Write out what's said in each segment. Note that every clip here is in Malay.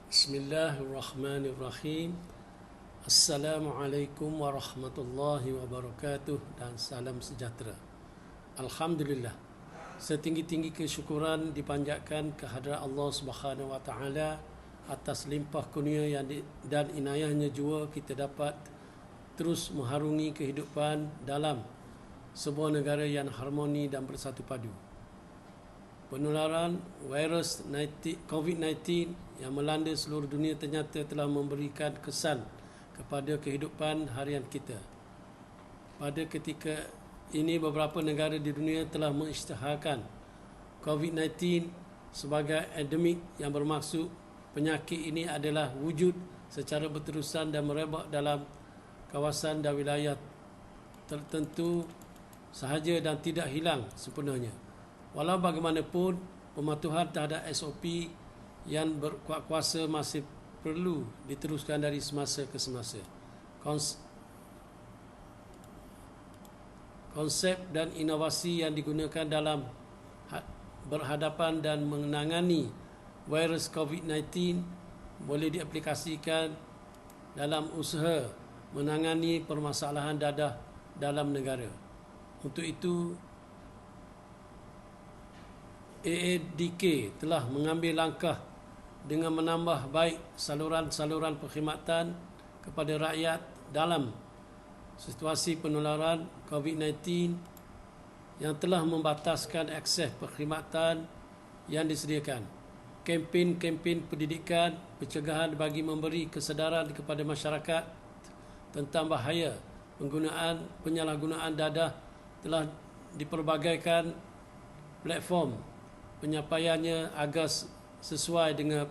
Bismillahirrahmanirrahim. Assalamualaikum warahmatullahi wabarakatuh dan salam sejahtera. Alhamdulillah. Setinggi-tinggi kesyukuran dipanjatkan kehadrat Allah Subhanahu wa taala atas limpah kurnia dan inayahnya jua kita dapat terus mengharungi kehidupan dalam sebuah negara yang harmoni dan bersatu padu. Penularan virus COVID-19 yang melanda seluruh dunia ternyata telah memberikan kesan kepada kehidupan harian kita. Pada ketika ini beberapa negara di dunia telah mengisytiharkan COVID-19 sebagai endemik, yang bermaksud penyakit ini adalah wujud secara berterusan dan merebak dalam kawasan dan wilayah tertentu sahaja dan tidak hilang sepenuhnya. Walau bagaimanapun, pematuhan terhadap SOP yang berkuat kuasa masih perlu diteruskan dari semasa ke semasa. Konsep dan inovasi yang digunakan dalam berhadapan dan menangani virus COVID-19 boleh diaplikasikan dalam usaha menangani permasalahan dadah dalam negara. Untuk itu, AADK telah mengambil langkah dengan menambah baik saluran-saluran perkhidmatan kepada rakyat dalam situasi penularan COVID-19 yang telah membataskan akses perkhidmatan yang disediakan. Kempen-kempen pendidikan pencegahan bagi memberi kesedaran kepada masyarakat tentang bahaya penyalahgunaan dadah telah dipelbagaikan platform penyampaiannya agar sesuai dengan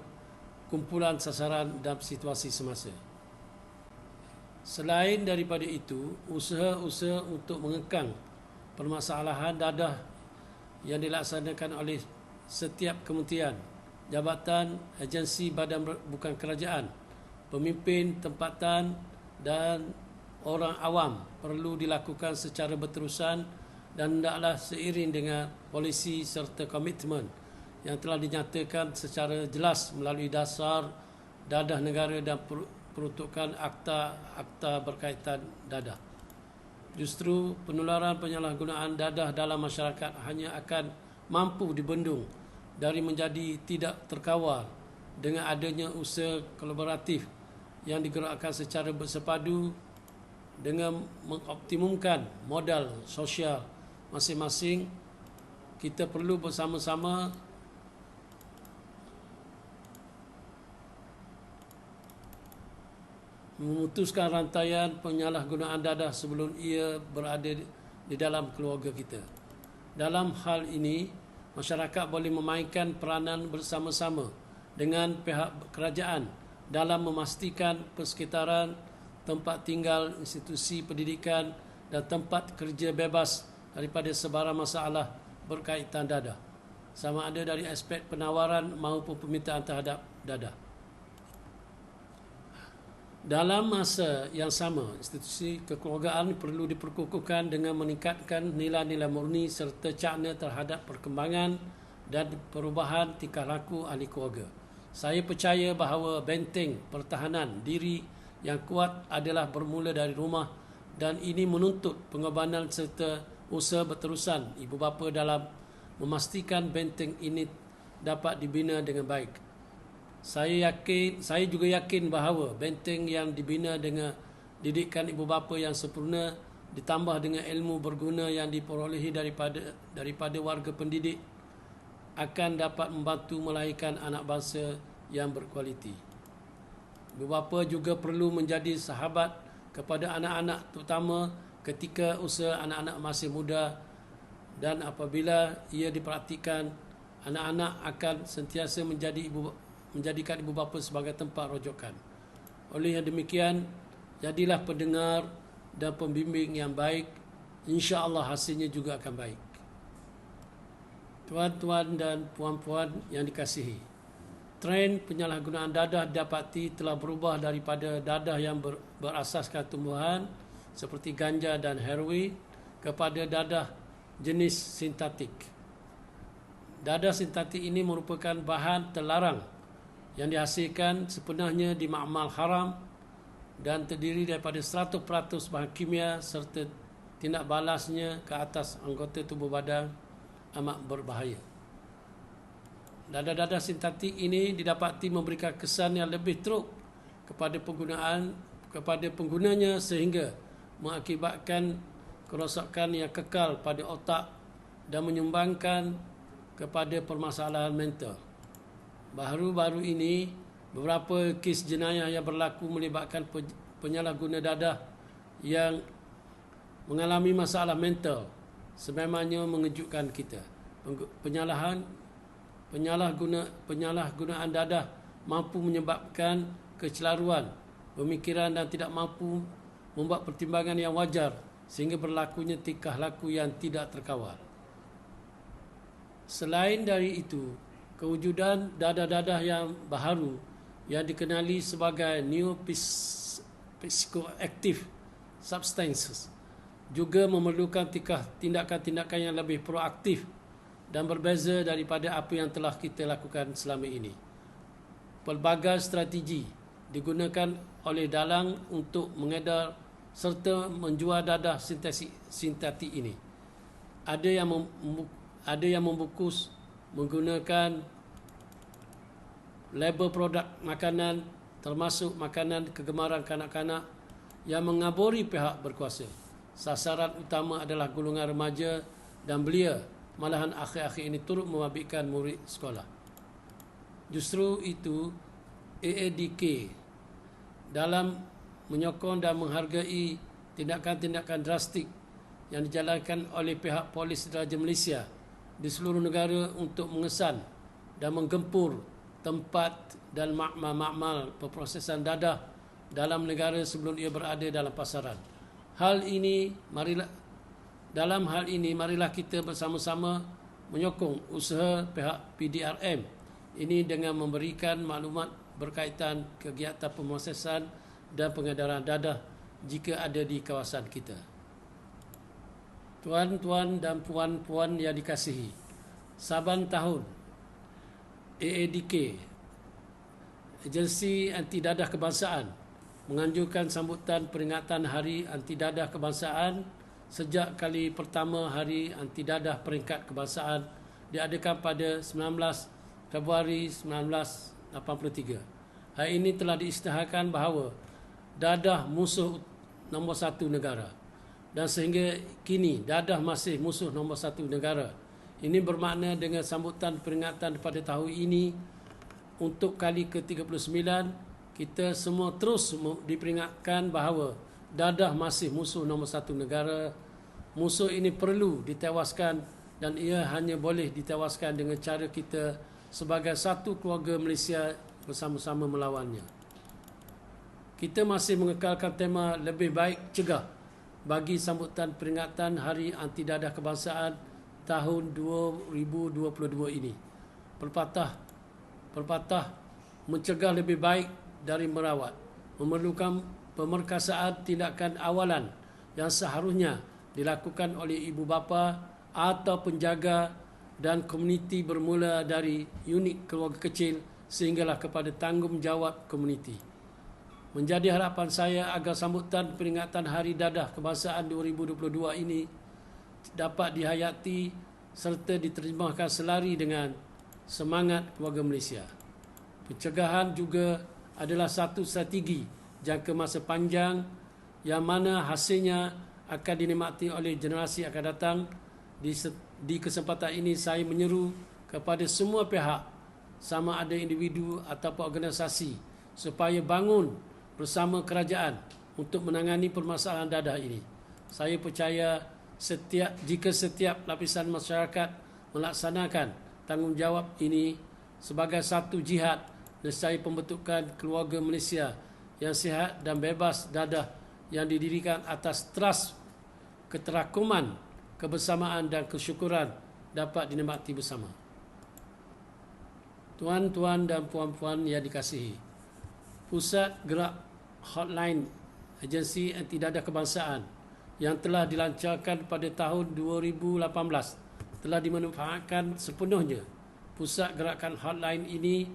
kumpulan sasaran dan situasi semasa. Selain daripada itu, usaha-usaha untuk mengekang permasalahan dadah yang dilaksanakan oleh setiap kementerian, jabatan, agensi, badan bukan kerajaan, pemimpin tempatan dan orang awam perlu dilakukan secara berterusan dan hendaklah seiring dengan polisi serta komitmen yang telah dinyatakan secara jelas melalui dasar dadah negara dan peruntukan akta berkaitan dadah. Justru penularan penyalahgunaan dadah dalam masyarakat hanya akan mampu dibendung dari menjadi tidak terkawal dengan adanya usaha kolaboratif yang digerakkan secara bersepadu dengan mengoptimumkan modal sosial masing-masing. Kita perlu bersama-sama memutuskan rantaian penyalahgunaan dadah sebelum ia berada di dalam keluarga kita. Dalam hal ini, masyarakat boleh memainkan peranan bersama-sama dengan pihak kerajaan dalam memastikan persekitaran, tempat tinggal, institusi pendidikan dan tempat kerja bebas daripada sebarang masalah berkaitan dadah, sama ada dari aspek penawaran maupun permintaan terhadap dadah. Dalam masa yang sama, institusi kekeluargaan perlu diperkukuhkan dengan meningkatkan nilai-nilai murni serta cakna terhadap perkembangan dan perubahan tingkah laku ahli keluarga. Saya percaya bahawa benteng pertahanan diri yang kuat adalah bermula dari rumah, dan ini menuntut pengorbanan serta usaha berterusan ibu bapa dalam memastikan benteng ini dapat dibina dengan baik. Saya juga yakin bahawa benteng yang dibina dengan didikan ibu bapa yang sempurna ditambah dengan ilmu berguna yang diperolehi daripada warga pendidik akan dapat membantu melahirkan anak bangsa yang berkualiti. Ibu bapa juga perlu menjadi sahabat kepada anak-anak, terutama ketika usia anak-anak masih muda, dan apabila ia diperhatikan, anak-anak akan sentiasa menjadikan ibu bapa sebagai tempat rujukan. Oleh yang demikian, jadilah pendengar dan pembimbing yang baik. Insya-Allah hasilnya juga akan baik. Tuan-tuan dan puan-puan yang dikasihi, trend penyalahgunaan dadah didapati telah berubah daripada dadah yang berasaskan tumbuhan seperti ganja dan heroin kepada dadah jenis sintetik. Dadah sintetik ini merupakan bahan terlarang yang dihasilkan sepenuhnya di Ma'mal Haram dan terdiri daripada 100% bahan kimia serta tindak balasnya ke atas anggota tubuh badan amat berbahaya. Dadah-dadah sintetik ini didapati memberikan kesan yang lebih teruk kepada penggunanya sehingga mengakibatkan kerosakan yang kekal pada otak dan menyumbangkan kepada permasalahan mental. Baru-baru ini, beberapa kes jenayah yang berlaku melibatkan penyalahguna dadah yang mengalami masalah mental sememangnya mengejutkan kita. Penyalahgunaan dadah mampu menyebabkan kecelaruan pemikiran dan tidak mampu membuat pertimbangan yang wajar sehingga berlakunya tingkah laku yang tidak terkawal. Selain dari itu, kewujudan dadah-dadah yang baharu yang dikenali sebagai new psychoactive substances juga memerlukan tindakan-tindakan yang lebih proaktif dan berbeza daripada apa yang telah kita lakukan selama ini. Pelbagai strategi digunakan oleh dalang untuk mengedar serta menjual dadah sintetik ini. Ada yang membungkus menggunakan label produk makanan termasuk makanan kegemaran kanak-kanak yang mengaburi pihak berkuasa. Sasaran utama adalah golongan remaja dan belia, malahan akhir-akhir ini turut memabitkan murid sekolah. Justru itu, AADK dalam menyokong dan menghargai tindakan-tindakan drastik yang dijalankan oleh pihak polis Diraja Malaysia di seluruh negara untuk mengesan dan menggempur tempat dan makmal perprosesan dadah dalam negara sebelum ia berada dalam pasaran. Dalam hal ini, marilah kita bersama-sama menyokong usaha pihak PDRM ini dengan memberikan maklumat berkaitan kegiatan pemrosesan dan pengedaran dadah jika ada di kawasan kita. Tuan-tuan dan puan-puan yang dikasihi, saban tahun AADK, Agensi Anti Dadah Kebangsaan, menganjurkan sambutan peringatan Hari Anti Dadah Kebangsaan sejak kali pertama Hari Anti Dadah Peringkat Kebangsaan diadakan pada 19 Februari 1983. Hari ini telah diisytiharkan bahawa dadah musuh nombor satu negara dan sehingga kini dadah masih musuh nombor satu negara. Ini bermakna dengan sambutan peringatan pada tahun ini untuk kali ke-39 kita semua terus diperingatkan bahawa dadah masih musuh nombor satu negara. Musuh ini perlu ditewaskan dan ia hanya boleh ditewaskan dengan cara kita sebagai satu keluarga Malaysia bersama-sama melawannya. Kita masih mengekalkan tema lebih baik cegah bagi sambutan peringatan Hari Anti Dadah Kebangsaan tahun 2022 ini. Pepatah mencegah lebih baik dari merawat memerlukan pemerkasaan tindakan awalan yang seharusnya dilakukan oleh ibu bapa atau penjaga dan komuniti bermula dari unit keluarga kecil sehinggalah kepada tanggungjawab komuniti. Menjadi harapan saya agar sambutan peringatan Hari Dadah Kebangsaan 2022 ini dapat dihayati serta diterjemahkan selari dengan semangat keluarga Malaysia. Pencegahan juga adalah satu strategi jangka masa panjang yang mana hasilnya akan dinikmati oleh generasi akan datang. Di kesempatan ini saya menyeru kepada semua pihak, sama ada individu ataupun organisasi, supaya bangun bersama kerajaan untuk menangani permasalahan dadah ini. Saya percaya jika setiap lapisan masyarakat melaksanakan tanggungjawab ini sebagai satu jihad, nescaya pembentukan keluarga Malaysia yang sihat dan bebas dadah yang didirikan atas trust, keterakuman, kebersamaan dan kesyukuran dapat dinikmati bersama. Tuan-tuan dan puan-puan yang dikasihi, Pusat Gerak Hotline Agensi Anti Dadah Kebangsaan yang telah dilancarkan pada tahun 2018 telah dimanfaatkan sepenuhnya. Pusat gerakan hotline ini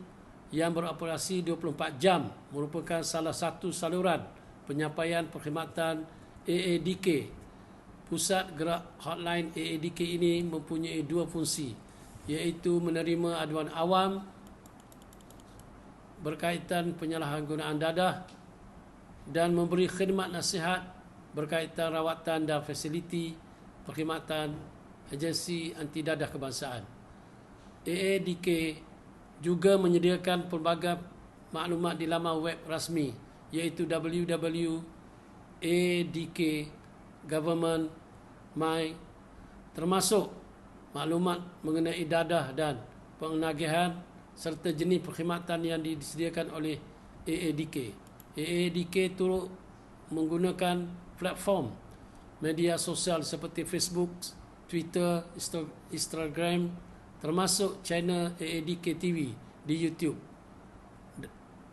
yang beroperasi 24 jam merupakan salah satu saluran penyampaian perkhidmatan AADK. Pusat Gerak Hotline AADK ini mempunyai dua fungsi, iaitu menerima aduan awam berkaitan penyalahgunaan dadah dan memberi khidmat nasihat berkaitan rawatan dan fasiliti perkhidmatan agensi anti dadah kebangsaan. AADK juga menyediakan pelbagai maklumat di laman web rasmi, iaitu www.adk.government.my, termasuk maklumat mengenai dadah dan penagihan serta jenis perkhidmatan yang disediakan oleh AADK. AADK turut menggunakan platform media sosial seperti Facebook, Twitter, Instagram, termasuk channel AADK TV di YouTube.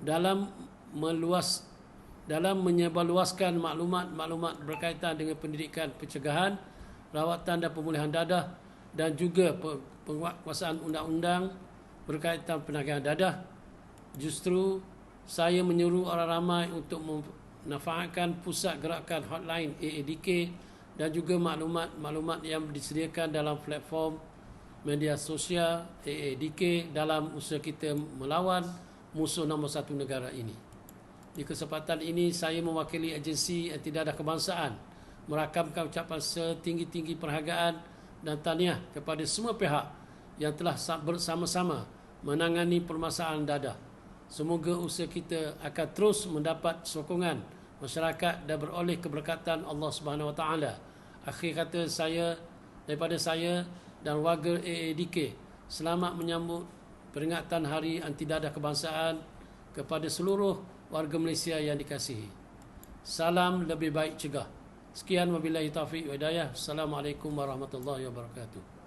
Dalam menyebarluaskan maklumat berkaitan dengan pendidikan pencegahan, rawatan dan pemulihan dadah dan juga penguatkuasaan undang-undang berkaitan penagihan dadah, justru saya menyuruh orang ramai untuk memanfaatkan pusat gerakan hotline AADK dan juga maklumat yang disediakan dalam platform media sosial AADK dalam usaha kita melawan musuh nombor satu negara ini. Di kesempatan ini, saya mewakili agensi anti dadah kebangsaan merakamkan ucapan setinggi-tinggi perhargaan dan tahniah kepada semua pihak yang telah bersama-sama menangani permasalahan dadah. Semoga usaha kita akan terus mendapat sokongan masyarakat dan beroleh keberkatan Allah Subhanahu Wa Taala. Akhir kata daripada saya dan warga AADK, selamat menyambut peringatan Hari Anti Dadah Kebangsaan kepada seluruh warga Malaysia yang dikasihi. Salam lebih baik cegah. Sekian, wabillahi taufiq wa hidayah. Assalamualaikum warahmatullahi wabarakatuh.